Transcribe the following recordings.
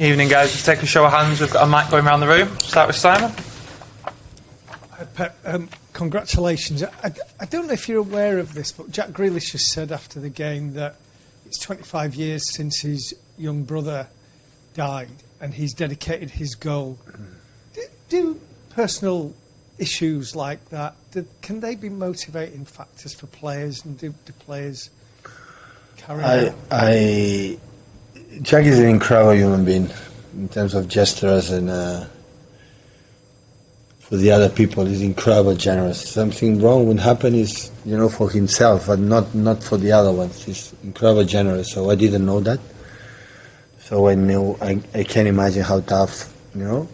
Evening, guys. Let's take a show of hands. We've got a mic going around the room. Start with Simon. Pep, congratulations. I don't know if you're aware of this, but Jack Grealish has said after the game that it's 25 years since his young brother died and he's dedicated his goal. Do personal issues like that, can they be motivating factors for players, and do players carry on? Jack is an incredible human being in terms of gestures and for the other people. He's incredibly generous. Something wrong would happen is, for himself, but not for the other ones. He's incredibly generous. So I didn't know that. So I can't imagine how tough, it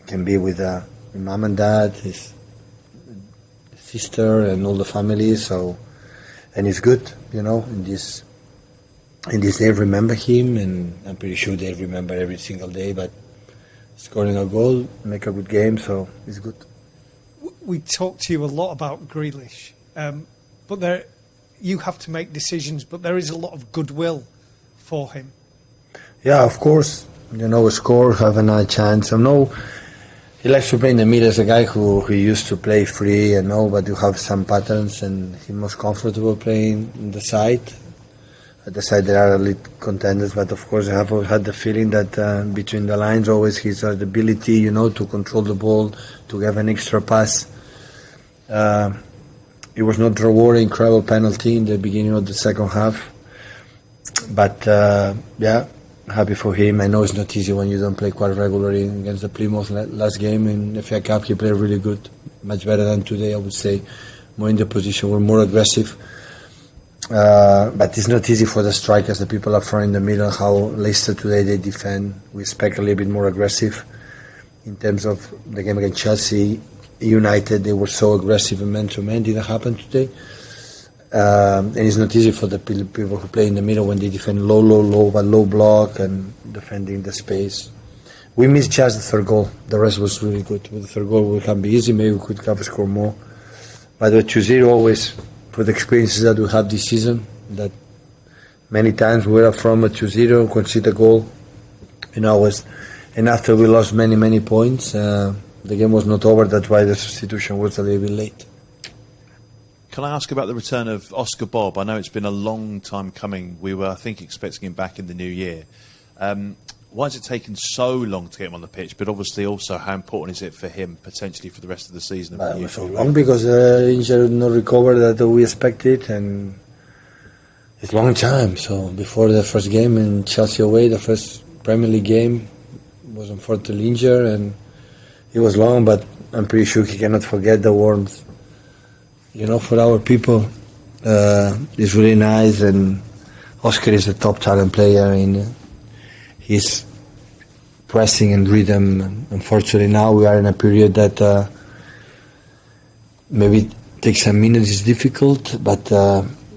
can be with his mom and dad, his sister, and all the family. So, and it's good, in this day, remember him, and I'm pretty sure they remember every single day. But scoring a goal, make a good game, so it's good. We talked to you a lot about Grealish, but you have to make decisions. But there is a lot of goodwill for him. Yeah, of course. Score, have another chance. I know he likes to play in the middle as a guy who used to play free, but you have some patterns, and he's most comfortable playing in the side. At the side there are elite contenders, but of course I have had the feeling that between the lines always he has the ability, to control the ball, to have an extra pass. It was not rewarded, incredible penalty in the beginning of the second half. But happy for him. I know it's not easy when you don't play quite regularly. Against the Plymouth last game in the FA Cup, he played really good, much better than today, I would say. More in the position, we're more aggressive. But it's not easy for the strikers, the people up front in the middle, how Leicester today they defend. We expect a little bit more aggressive. In terms of the game against Chelsea, United, they were so aggressive in man-to-man, didn't happen today. And it's not easy for the people who play in the middle when they defend low block and defending the space. We missed just the third goal. The rest was really good. With the third goal, it can be easy. Maybe we could have scored more. But the 2-0 always, for the experiences that we have this season, that many times we were up from a 2-0, concede a goal, and after we lost many points, the game was not over. That's why the substitution was a little bit late. Can I ask about the return of Oscar Bob? I know it's been a long time coming. We were, I think, expecting him back in the new year. Why has it taken so long to get him on the pitch? But obviously also, how important is it for him, potentially, for the rest of the season? It was so long because the injury did not recover that we expected, and it's a long time. So before the first game in Chelsea away, the first Premier League game, was unfortunately injured, and it was long, but I'm pretty sure he cannot forget the warmth. For our people, it's really nice, and Oscar is a top talent player in his pressing and rhythm. Unfortunately, now we are in a period that maybe takes some minutes, is difficult, but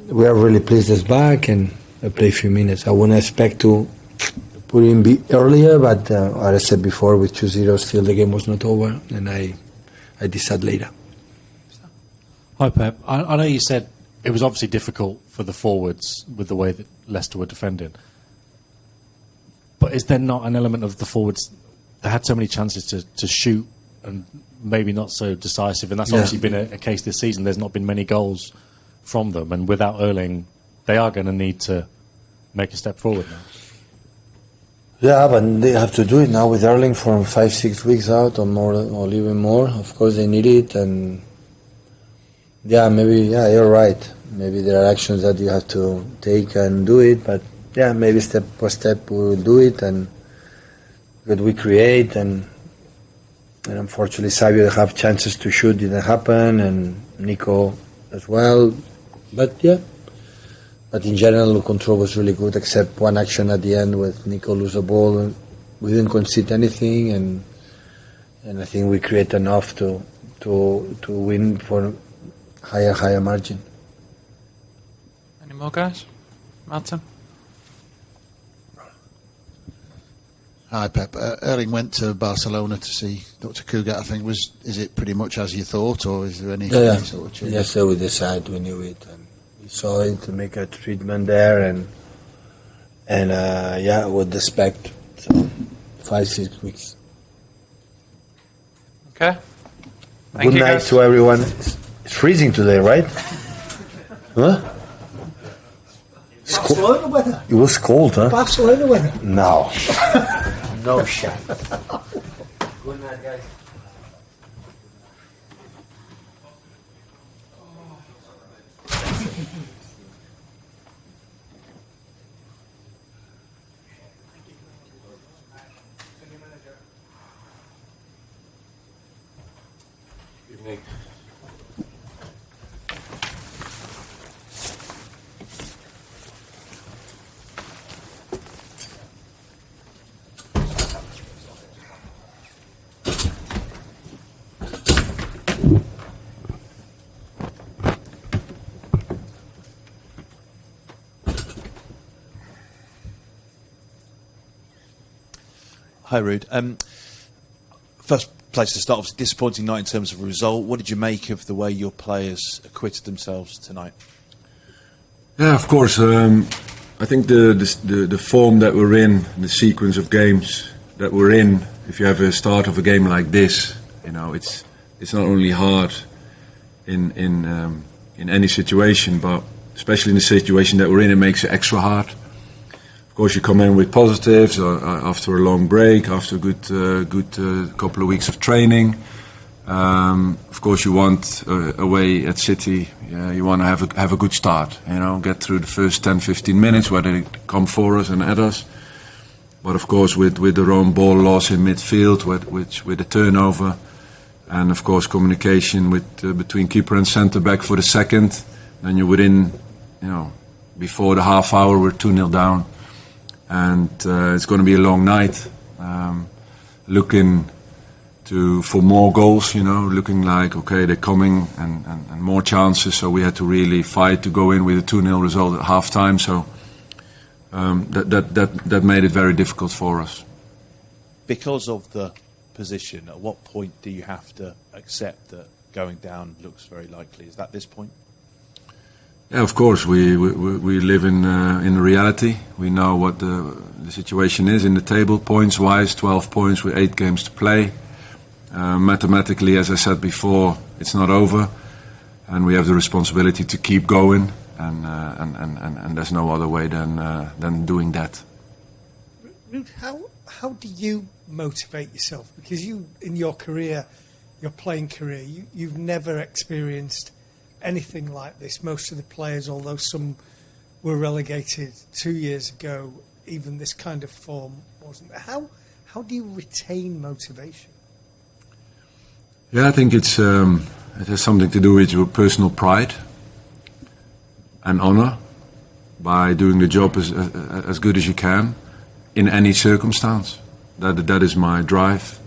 we are really pleased he's back and play a few minutes. I wouldn't expect to put him earlier, but as I said before, with 2-0 still the game was not over, and I decide later. Hi Pep, I know you said it was obviously difficult for the forwards with the way that Leicester were defending, but is there not an element of the forwards, they had so many chances to shoot and maybe not so decisive, and that's obviously been a case this season. There's not been many goals from them, and without Erling they are going to need to make a step forward now. Yeah, but they have to do it now with Erling for 5-6 weeks out or more, or even more. Of course they need it, and you're right. Maybe there are actions that you have to take and do it, but maybe step by step we will do it, and that we create, and unfortunately Savio have chances to shoot, didn't happen, and Nico as well. But in general the control was really good, except one action at the end with Nico lose the ball, and we didn't concede anything, and I think we create enough to win for higher margin. Any more guys? Martin? Hi Pep. Erling went to Barcelona to see Dr. Cugat, I think. Is it pretty much as you thought, or is there any sort of change? Yes, we decided, we knew it, and we saw it to make a treatment there, and And I would expect 5-6 weeks. Okay. Thank Good you, night guys. to everyone. It's freezing today, right? Huh? Barcelona weather. It was cold, huh? Barcelona weather. No. No shot. Good night, guys. Hi, Ruud. First place to start, obviously disappointing night in terms of a result. What did you make of the way your players acquitted themselves tonight? Yeah, of course. I think the form that we're in, the sequence of games that we're in. If you have a start of a game like this, it's not only hard in any situation, but especially in the situation that we're in, it makes it extra hard. Of course, you come in with positives after a long break, after a good couple of weeks of training. Of course, you want away at City. You want to have a good start. Get through the first 10-15 minutes where they come for us and at us. But of course, with their own ball loss in midfield, with the turnover, and of course communication between keeper and centre back for the second, then you're within, before the half hour we're 2-0 down. And it's going to be a long night. Looking for more goals, looking like, okay, they're coming and more chances. So we had to really fight to go in with a 2-0 result at half time. So that made it very difficult for us. Because of the position, at what point do you have to accept that going down looks very likely? Is that this point? Yeah, of course. We live in reality. We know what the situation is in the table, points-wise. 12 points with 8 games to play. Mathematically, as I said before, it's not over, and we have the responsibility to keep going. And there's no other way than doing that. Ruud, how do you motivate yourself? Because you, in your career, your playing career, you've never experienced anything like this. Most of the players, although some were relegated 2 years ago, even this kind of form wasn't. How do you retain motivation? Yeah, I think it has something to do with your personal pride and honor by doing the job as good as you can in any circumstance. That is my drive,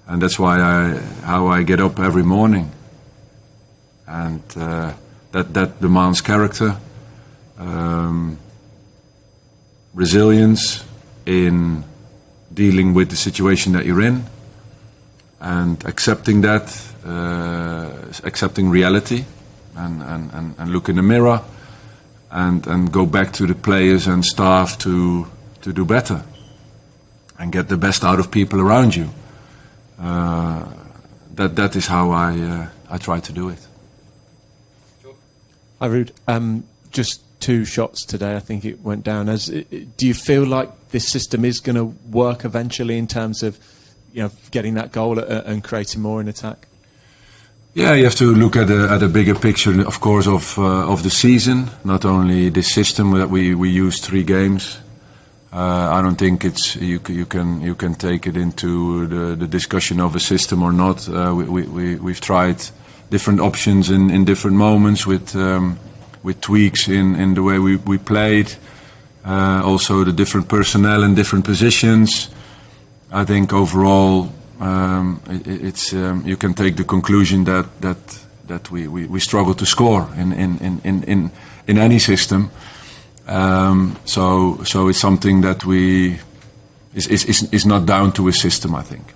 and that's how I get up every morning. And that demands character, resilience in dealing with the situation that you're in, and accepting that, accepting reality, and look in the mirror, and go back to the players and staff to do better, and get the best out of people around you. That is how I try to do it. Hi, Ruud. Just 2 shots today. I think it went down. Do you feel like this system is going to work eventually in terms of, getting that goal and creating more in attack? Yeah, you have to look at a bigger picture, of course, of the season. Not only this system that we use 3 games. I don't think you can take it into the discussion of a system or not. We've tried different options in different moments with tweaks in the way we played, also the different personnel in different positions. I think overall it's you can take the conclusion that we struggle to score in any system. So it's something that is not down to a system, I think.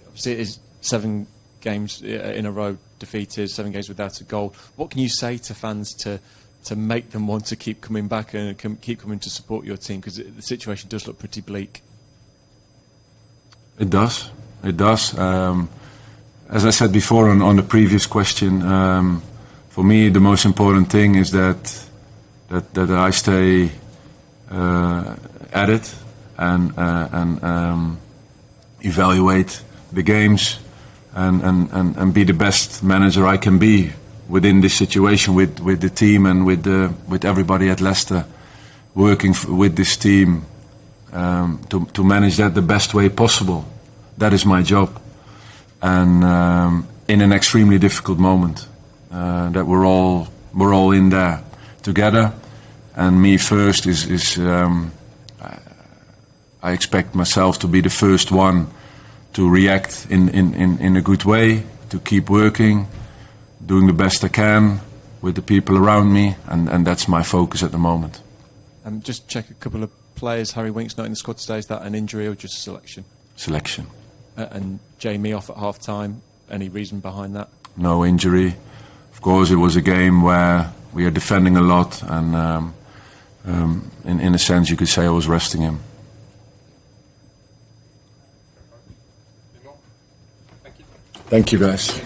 Obviously, it is 7 games in a row defeated, 7 games without a goal. What can you say to fans to to make them want to keep coming back and keep coming to support your team? Because the situation does look pretty bleak. It does. It does. As I said before on the previous question, for me the most important thing is that I stay at it and evaluate the games and be the best manager I can be within this situation with the team and with everybody at Leicester, working with this team to manage that the best way possible. That is my job, and in an extremely difficult moment, that we're all in there together, and me first is I expect myself to be the first one to react in a good way, to keep working, doing the best I can with the people around me, and that's my focus at the moment. Just check a couple of players. Harry Winks not in the squad today. Is that an injury or just selection? Selection. And Jamie off at half-time. Any reason behind that? No injury. Of course, it was a game where we are defending a lot, and in a sense you could say I was resting him. Thank you guys.